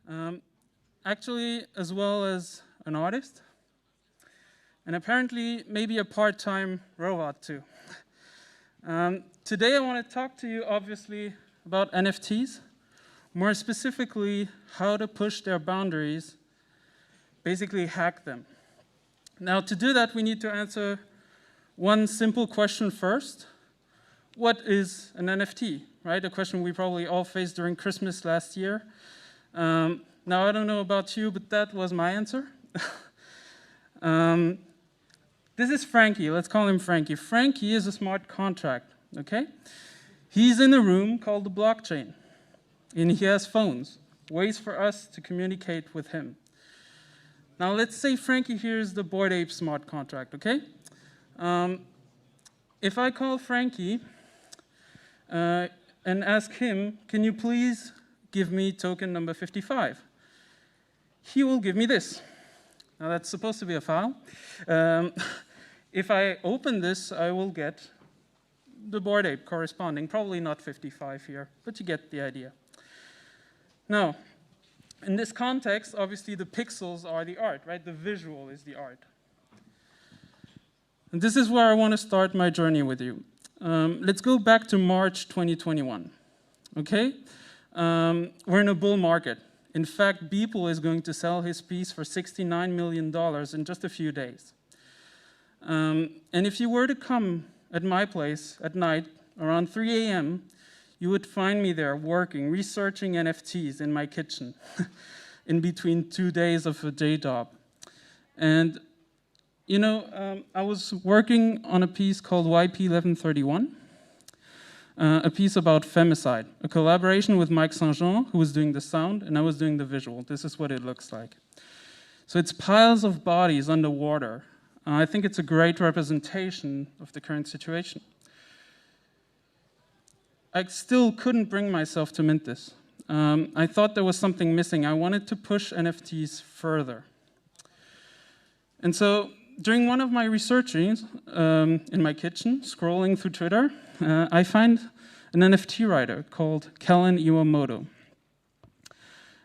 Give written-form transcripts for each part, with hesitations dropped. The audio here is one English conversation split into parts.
Um, Actually, as well as an artist, and apparently maybe a part-time robot too. Today I want to talk to you, obviously, about NFTs, more specifically, how to push their boundaries, basically hack them. Now, to do that, we need to answer one simple question first. What is an NFT, right? A question we probably all faced during Christmas last year. Now, I don't know about you, but that was my answer. This is Frankie. Let's call him Frankie. Frankie is a smart contract, okay? He's in a room called the blockchain, and he has phones, ways for us to communicate with him. Now, let's say Frankie here is the Bored Ape smart contract, okay? If I call Frankie and ask him, can you please give me token number 55? He will give me this. Now, that's supposed to be a file. If I open this, I will get the Bored Ape corresponding, probably not 55 here, but you get the idea. Now, in this context, obviously the pixels are the art, right? The visual is the art. And this is where I want to start my journey with you. Let's go back to March 2021, okay? We're in a bull market. In fact, Beeple is going to sell his piece for $69 million in just a few days. And if you were to come at my place at night around 3 a.m., you would find me there working, researching NFTs in my kitchen in between 2 days of a day job. And, you know, I was working on a piece called YP1131, a piece about femicide, a collaboration with Mike Saint-Jean, who was doing the sound, and I was doing the visual. This is what it looks like. So it's piles of bodies underwater. I think it's a great representation of the current situation. I still couldn't bring myself to mint this. I thought there was something missing. I wanted to push NFTs further. And so during one of my researchings in my kitchen, scrolling through Twitter, I find an NFT writer called Kellen Iwamoto.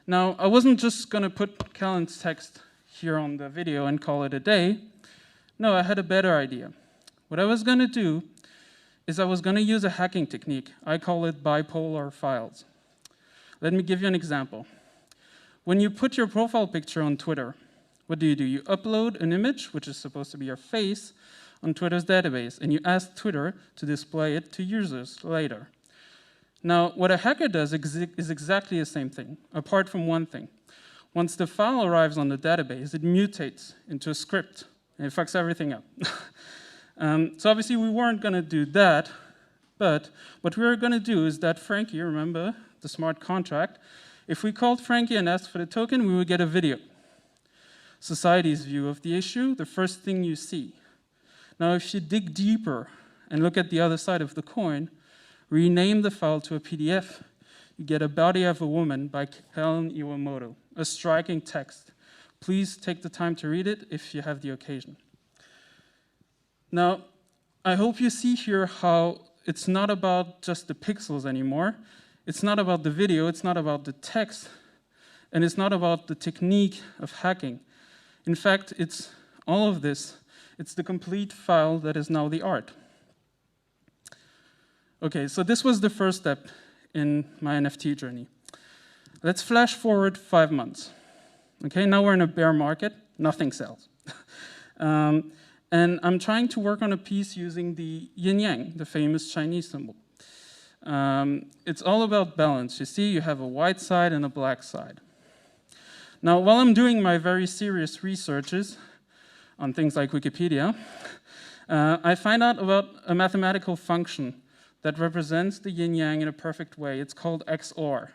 Now, I wasn't just going to put Kellen's text here on the video and call it a day. No, I had a better idea. What I was going to do is I was going to use a hacking technique. I call it bipolar files. Let me give you an example. When you put your profile picture on Twitter, what do? You upload an image, which is supposed to be your face, on Twitter's database, and you ask Twitter to display it to users later. Now, what a hacker does is exactly the same thing, apart from one thing. Once the file arrives on the database, it mutates into a script, and it fucks everything up. So obviously we weren't going to do that, but what we were going to do is that Frankie, remember the smart contract, if we called Frankie and asked for the token, we would get a video. Society's view of the issue, the first thing you see. Now, if you dig deeper and look at the other side of the coin, rename the file to a PDF, you get A Body of a Woman by Kellen Iwamoto, a striking text. Please take the time to read it if you have the occasion. Now, I hope you see here how it's not about just the pixels anymore. It's not about the video, it's not about the text, and it's not about the technique of hacking. In fact, it's all of this. It's the complete file that is now the art. Okay, so this was the first step in my NFT journey. Let's flash forward 5 months. Okay, now we're in a bear market, nothing sells. And I'm trying to work on a piece using the yin-yang, the famous Chinese symbol. It's all about balance. You see, you have a white side and a black side. Now, while I'm doing my very serious researches on things like Wikipedia, I find out about a mathematical function that represents the yin-yang in a perfect way. It's called XOR.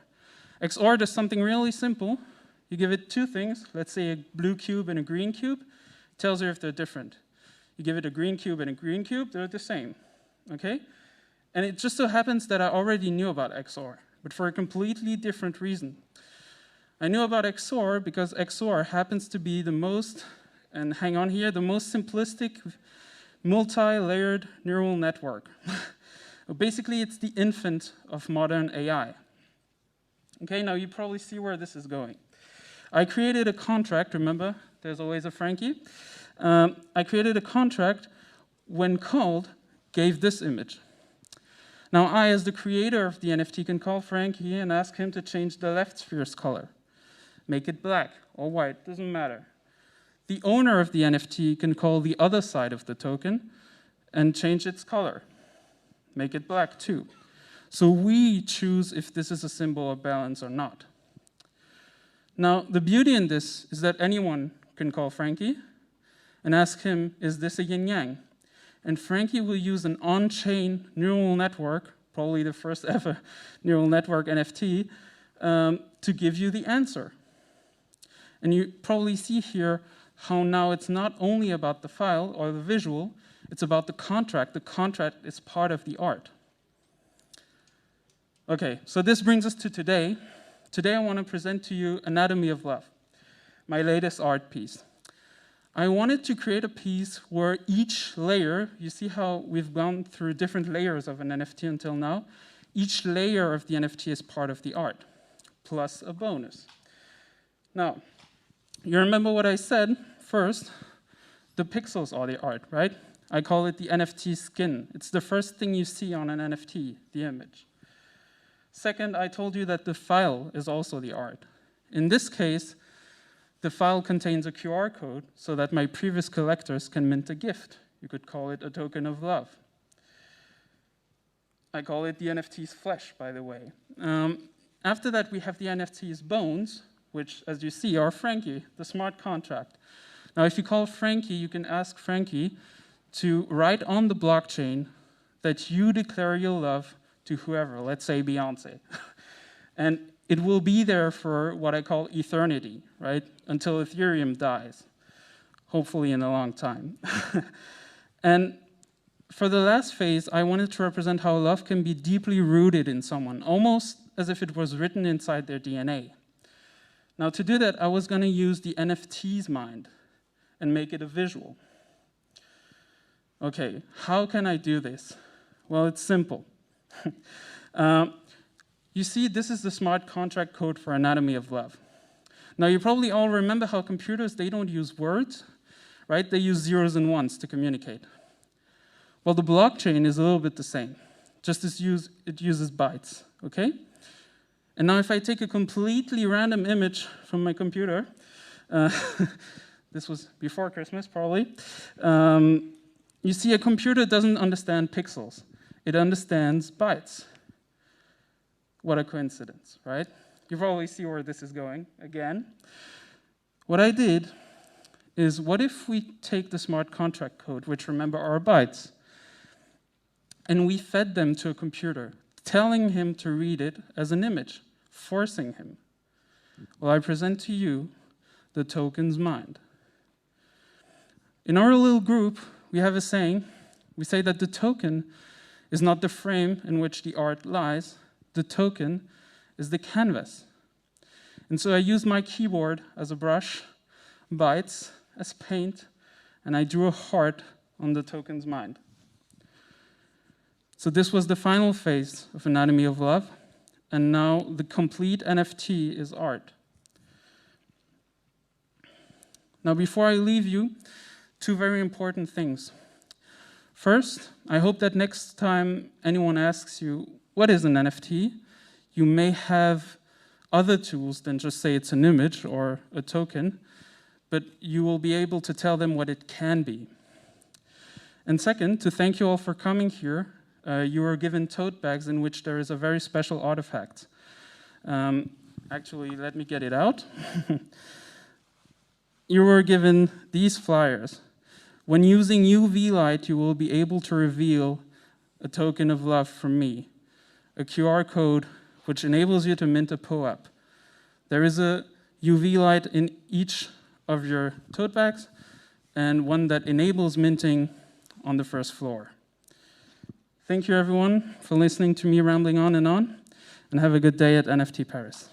XOR does something really simple. You give it two things, let's say a blue cube and a green cube, it tells you if they're different. You give it a green cube and a green cube, they're the same, okay? And it just so happens that I already knew about XOR, but for a completely different reason. I knew about XOR because XOR happens to be the most, and hang on here, the most simplistic multi-layered neural network. Basically, it's the infant of modern AI. Okay, now you probably see where this is going. I created a contract, remember, there's always a Frankie. I created a contract, when called, gave this image. Now I, as the creator of the NFT, can call Frankie and ask him to change the left sphere's color. Make it black or white, doesn't matter. The owner of the NFT can call the other side of the token and change its color. Make it black too. So we choose if this is a symbol of balance or not. Now, the beauty in this is that anyone can call Frankie and ask him, is this a yin-yang? And Frankie will use an on-chain neural network, probably the first ever neural network NFT, to give you the answer. And you probably see here how now it's not only about the file or the visual, it's about the contract. The contract is part of the art. Okay, so this brings us to today. Today I want to present to you Anatomy of Love, my latest art piece. I wanted to create a piece where each layer, you see how we've gone through different layers of an NFT until now, each layer of the NFT is part of the art, plus a bonus. Now, you remember what I said? First, the pixels are the art, right? I call it the NFT skin. It's the first thing you see on an NFT, the image. Second, I told you that the file is also the art. In this case, the file contains a QR code so that my previous collectors can mint a gift. You could call it a token of love. I call it the NFT's flesh, by the way. After that, we have the NFT's bones, which, as you see, are Frankie, the smart contract. Now, if you call Frankie, you can ask Frankie to write on the blockchain that you declare your love to whoever, let's say Beyonce. And it will be there for what I call eternity, right? Until Ethereum dies, hopefully in a long time. And for the last phase, I wanted to represent how love can be deeply rooted in someone, almost as if it was written inside their DNA. Now, to do that, I was going to use the NFT's mind and make it a visual. Okay, how can I do this? Well, it's simple. You see, this is the smart contract code for Anatomy of Love. Now, you probably all remember how computers, they don't use words, right? They use zeros and ones to communicate. Well, the blockchain is a little bit the same. Just as it uses bytes, okay? And now if I take a completely random image from my computer, this was before Christmas, probably, you see a computer doesn't understand pixels. It understands bytes. What a coincidence, right? You probably see where this is going again. What I did is, what if we take the smart contract code, which remember are bytes, and we fed them to a computer, telling him to read it as an image, forcing him. Well, I present to you the token's mind. In our little group, we have a saying. We say that the token is not the frame in which the art lies. The token is the canvas. And so I use my keyboard as a brush, bytes as paint, and I drew a heart on the token's mind. So this was the final phase of Anatomy of Love, and now the complete NFT is art. Now, before I leave you, two very important things. First, I hope that next time anyone asks you, what is an NFT? You may have other tools than just say it's an image or a token, but you will be able to tell them what it can be. And second, to thank you all for coming here. You were given tote bags in which there is a very special artifact. Actually, let me get it out. You were given these flyers. When using UV light, you will be able to reveal a token of love from me, a QR code which enables you to mint a POAP. There is a UV light in each of your tote bags, and one that enables minting on the first floor. Thank you, everyone, for listening to me rambling on, and have a good day at NFT Paris.